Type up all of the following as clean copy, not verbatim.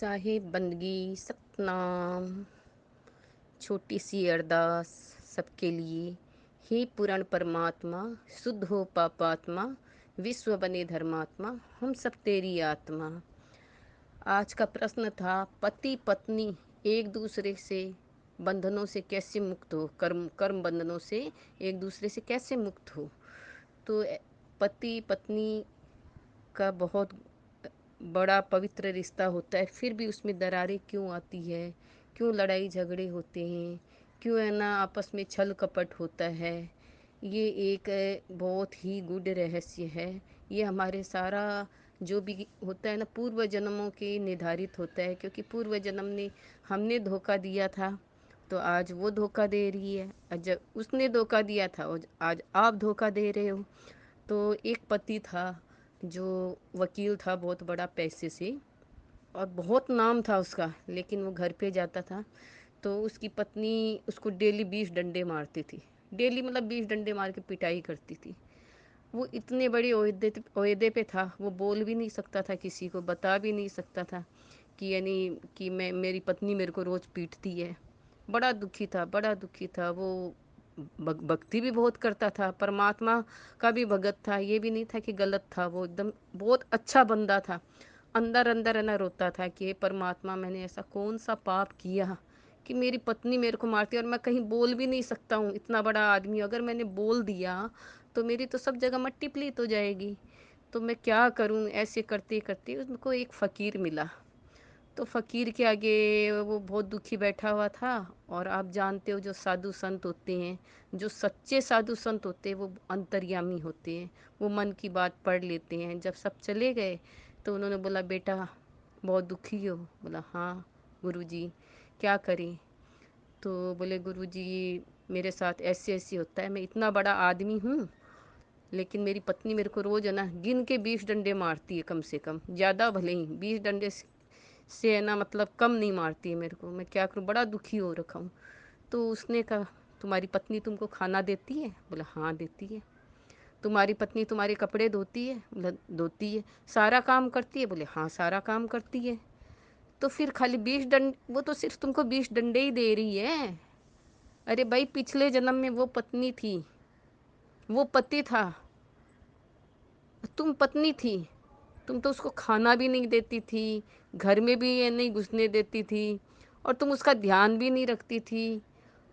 साहिब बंदगी सतनाम। छोटी सी अरदास सबके लिए। हे पूर्ण परमात्मा, शुद्ध हो पापात्मा, विश्व बने धर्मात्मा, हम सब तेरी आत्मा। आज का प्रश्न था, पति पत्नी एक दूसरे से बंधनों से कैसे मुक्त हो, कर्म कर्म बंधनों से एक दूसरे से कैसे मुक्त हो। तो पति पत्नी का बहुत बड़ा पवित्र रिश्ता होता है, फिर भी उसमें दरारें क्यों आती है, क्यों लड़ाई झगड़े होते हैं, क्यों है ना आपस में छल कपट होता है। ये एक बहुत ही गूढ़ रहस्य है। ये हमारे सारा जो भी होता है ना पूर्व जन्मों के निर्धारित होता है, क्योंकि पूर्व जन्म ने हमने धोखा दिया था तो आज वो धोखा दे रही है, और जब उसने धोखा दिया था और आज आप धोखा दे रहे हो। तो एक पति था जो वकील था बहुत बड़ा पैसे से, और बहुत नाम था उसका, लेकिन वो घर पे जाता था तो उसकी पत्नी उसको डेली 20 डंडे मारती थी। डेली मतलब 20 डंडे मार के पिटाई करती थी। वो इतने बड़े ओहदे पे था, वो बोल भी नहीं सकता था, किसी को बता भी नहीं सकता था कि यानी कि मैं मेरी पत्नी मेरे को रोज़ पीटती है। बड़ा दुखी था, बड़ा दुखी था वो। भक्ति भी बहुत करता था, परमात्मा का भी भगत था, ये भी नहीं था कि गलत था। वो एकदम बहुत अच्छा बंदा था। अंदर अंदर है ना रोता था कि हे परमात्मा, मैंने ऐसा कौन सा पाप किया कि मेरी पत्नी मेरे को मारती है, और मैं कहीं बोल भी नहीं सकता हूँ। इतना बड़ा आदमी अगर मैंने बोल दिया तो मेरी तो सब जगह मट्टी पलीत हो जाएगी। तो मैं क्या करूँ। ऐसे करते करते उनको एक फ़कीर मिला। तो फ़कीर के आगे वो बहुत दुखी बैठा हुआ था। और आप जानते हो जो साधु संत होते हैं, जो सच्चे साधु संत होते हैं, वो अंतर्यामी होते हैं। वो मन की बात पढ़ लेते हैं। जब सब चले गए तो उन्होंने बोला, बेटा बहुत दुखी हो। बोला, हाँ गुरुजी, क्या करें। तो बोले, गुरुजी मेरे साथ ऐसे ऐसे होता है, मैं इतना बड़ा आदमी हूँ, लेकिन मेरी पत्नी मेरे को रोज़ है ना गिन के 20 डंडे मारती है, कम से कम, ज़्यादा भले ही 20 डंडे से है ना मतलब कम नहीं मारती है मेरे को। मैं क्या करूँ, बड़ा दुखी हो रखा हूँ। तो उसने कहा, तुम्हारी पत्नी तुमको खाना देती है। बोला, हाँ देती है। तुम्हारी पत्नी तुम्हारे कपड़े धोती है। बोला, धोती है। सारा काम करती है। बोले, हाँ सारा काम करती है। तो फिर खाली 20 डंडे, वो तो सिर्फ तुमको 20 डंडे ही दे रही है। अरे भाई, पिछले जन्म में वो पत्नी थी, वो पति था, तुम पत्नी थी। तुम तो उसको खाना भी नहीं देती थी, घर में भी ये नहीं घुसने देती थी, और तुम उसका ध्यान भी नहीं रखती थी,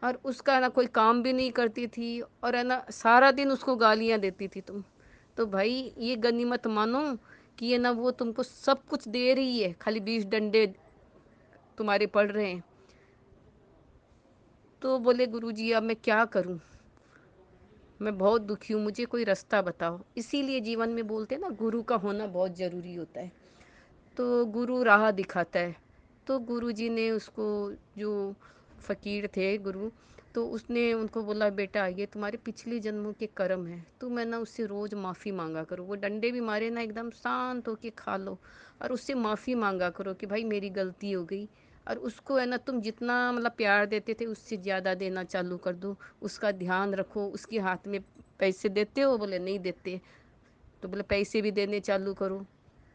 और उसका ना कोई काम भी नहीं करती थी, और है ना सारा दिन उसको गालियाँ देती थी तुम। तो भाई ये गनीमत मानो कि ये ना वो तुमको सब कुछ दे रही है, खाली 20 डंडे तुम्हारे पड़ रहे हैं। तो बोले, गुरुजी अब मैं क्या करूं, मैं बहुत दुखी हूँ, मुझे कोई रास्ता बताओ। इसीलिए जीवन में बोलते हैं ना, गुरु का होना बहुत ज़रूरी होता है। तो गुरु राह दिखाता है। तो गुरु जी ने उसको, जो फ़कीर थे गुरु, तो उसने उनको बोला, बेटा ये तुम्हारे पिछले जन्मों के कर्म है, तुम है ना उससे रोज़ माफ़ी मांगा करो। वो डंडे भी मारे ना, एकदम शांत होके खा लो, और उससे माफ़ी मांगा करो कि भाई मेरी गलती हो गई। और उसको है ना तुम जितना मतलब प्यार देते थे उससे ज़्यादा देना चालू कर दो। उसका ध्यान रखो। उसके हाथ में पैसे देते हो। बोले, नहीं देते। तो बोले, पैसे भी देने चालू करो।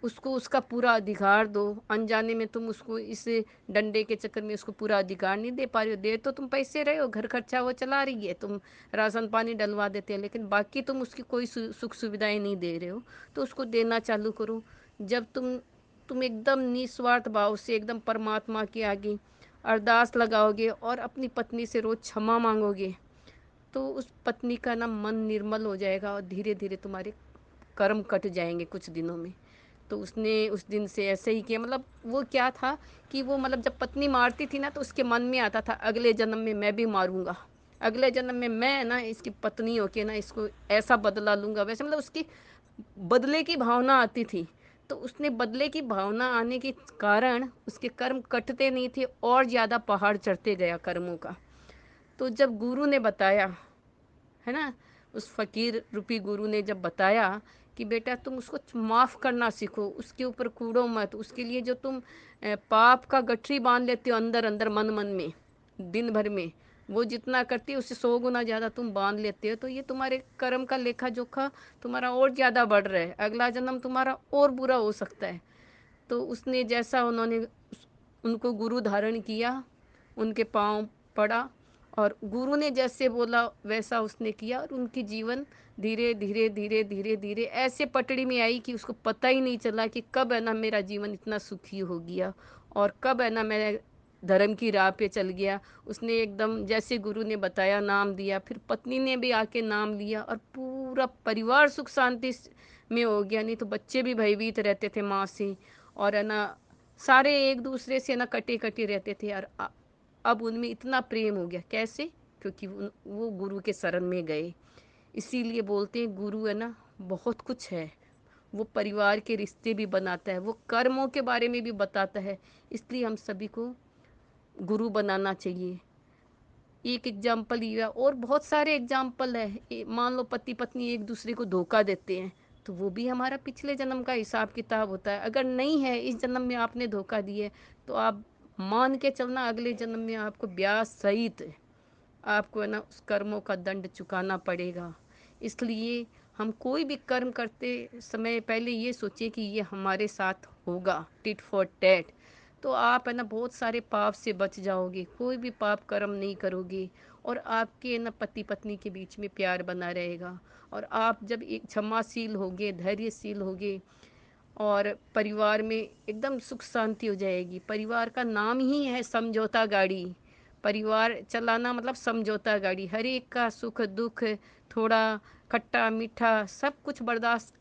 उसको उसका पूरा अधिकार दो। अनजाने में तुम उसको इस डंडे के चक्कर में उसको पूरा अधिकार नहीं दे पा रहे हो। दे तो तुम पैसे रहे हो, घर खर्चा वो चला रही है, तुम राशन पानी डलवा देते हो, लेकिन बाकी तुम उसकी कोई सुख सुविधाएं नहीं दे रहे हो। तो उसको देना चालू करो। जब तुम एकदम निस्वार्थ भाव से एकदम परमात्मा के आगे अरदास लगाओगे और अपनी पत्नी से रोज़ क्षमा मांगोगे, तो उस पत्नी का ना मन निर्मल हो जाएगा, और धीरे धीरे तुम्हारे कर्म कट जाएंगे कुछ दिनों में। तो उसने उस दिन से ऐसे ही किया। मतलब वो क्या था कि वो मतलब जब पत्नी मारती थी ना तो उसके मन में आता था, अगले जन्म में मैं भी मारूंगा, अगले जन्म में मैं ना इसकी पत्नी होके ना इसको ऐसा बदला लूंगा। वैसे मतलब उसकी बदले की भावना आती थी। तो उसने बदले की भावना आने के कारण उसके कर्म कटते नहीं थे, और ज़्यादा पहाड़ चढ़ते गया कर्मों का। तो जब गुरु ने बताया, है ना, उस फ़कीर रूपी गुरु ने जब बताया कि बेटा तुम उसको माफ़ करना सीखो, उसके ऊपर कूड़ो मत। उसके लिए जो तुम पाप का गठरी बांध लेते हो अंदर अंदर मन मन में दिन भर में, वो जितना करती है उससे 100 गुना ज़्यादा तुम बांध लेते हो। तो ये तुम्हारे कर्म का लेखा जोखा तुम्हारा और ज़्यादा बढ़ रहा है, अगला जन्म तुम्हारा और बुरा हो सकता है। तो उसने जैसा उन्होंने उनको गुरु धारण किया, उनके पाँव पड़ा और गुरु ने जैसे बोला वैसा उसने किया और उनकी जीवन धीरे धीरे धीरे धीरे धीरे ऐसे पटड़ी में आई कि उसको पता ही नहीं चला कि कब है ना मेरा जीवन इतना सुखी हो गया और कब है ना मैं धर्म की राह पे चल गया। उसने एकदम जैसे गुरु ने बताया नाम दिया, फिर पत्नी ने भी आके नाम लिया और पूरा परिवार सुख शांति में हो गया। नहीं तो बच्चे भी भयभीत रहते थे माँ से और है ना सारे एक दूसरे से ना कटे कटे रहते थे। और अब उनमें इतना प्रेम हो गया। कैसे? क्योंकि वो गुरु के शरण में गए। इसीलिए बोलते हैं गुरु है ना बहुत कुछ है। वो परिवार के रिश्ते भी बनाता है, वो कर्मों के बारे में भी बताता है। इसलिए हम सभी को गुरु बनाना चाहिए। एक एग्जाम्पल ये है और बहुत सारे एग्जाम्पल है। मान लो पति पत्नी एक दूसरे को धोखा देते हैं तो वो भी हमारा पिछले जन्म का हिसाब किताब होता है। अगर नहीं है इस जन्म में आपने धोखा दिए तो आप मान के चलना अगले जन्म में आपको ब्याज सहित आपको है ना उस कर्मों का दंड चुकाना पड़ेगा। इसलिए हम कोई भी कर्म करते समय पहले ये सोचिए कि ये हमारे साथ होगा, टिट फॉर टैट। तो आप है ना बहुत सारे पाप से बच जाओगे, कोई भी पाप कर्म नहीं करोगे और आपके है ना पति पत्नी के बीच में प्यार बना रहेगा। और आप जब एक क्षमाशील होगे, धैर्यशील होगे और परिवार में एकदम सुख शांति हो जाएगी। परिवार का नाम ही है समझौता गाड़ी। परिवार चलाना मतलब समझौता गाड़ी। हर एक का सुख दुख, थोड़ा खट्टा मीठा सब कुछ बर्दाश्त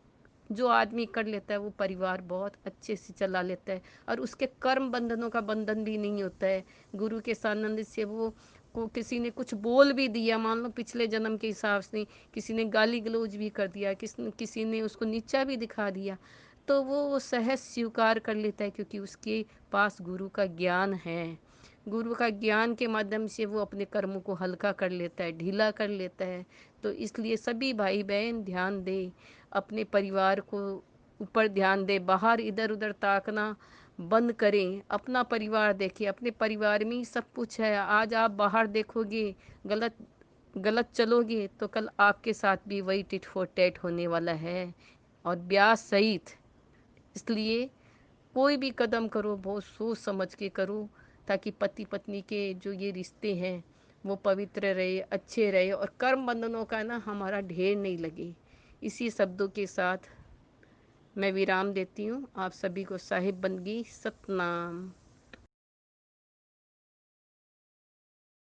जो आदमी कर लेता है वो परिवार बहुत अच्छे से चला लेता है। और उसके कर्म बंधनों का बंधन भी नहीं होता है। गुरु के सानिध्य से वो को किसी ने कुछ बोल भी दिया, मान लो पिछले जन्म के हिसाब से किसी ने गाली गलौज भी कर दिया, किसी ने उसको नीचा भी दिखा दिया, तो वो सहज स्वीकार कर लेता है क्योंकि उसके पास गुरु का ज्ञान है। गुरु का ज्ञान के माध्यम से वो अपने कर्मों को हल्का कर लेता है, ढीला कर लेता है। तो इसलिए सभी भाई बहन ध्यान दें, अपने परिवार को ऊपर ध्यान दें, बाहर इधर उधर ताकना बंद करें, अपना परिवार देखें। अपने परिवार में ही सब कुछ है। आज आप बाहर देखोगे, गलत गलत चलोगे तो कल आपके साथ भी वही टिट फॉर टैट होने वाला है और ब्याज सहित। इसलिए कोई भी कदम करो बहुत सोच समझ के करो ताकि पति पत्नी के जो ये रिश्ते हैं वो पवित्र रहे, अच्छे रहे और कर्म बंधनों का ना हमारा ढेर नहीं लगे। इसी शब्दों के साथ मैं विराम देती हूँ। आप सभी को साहिब बंदगी सतनाम।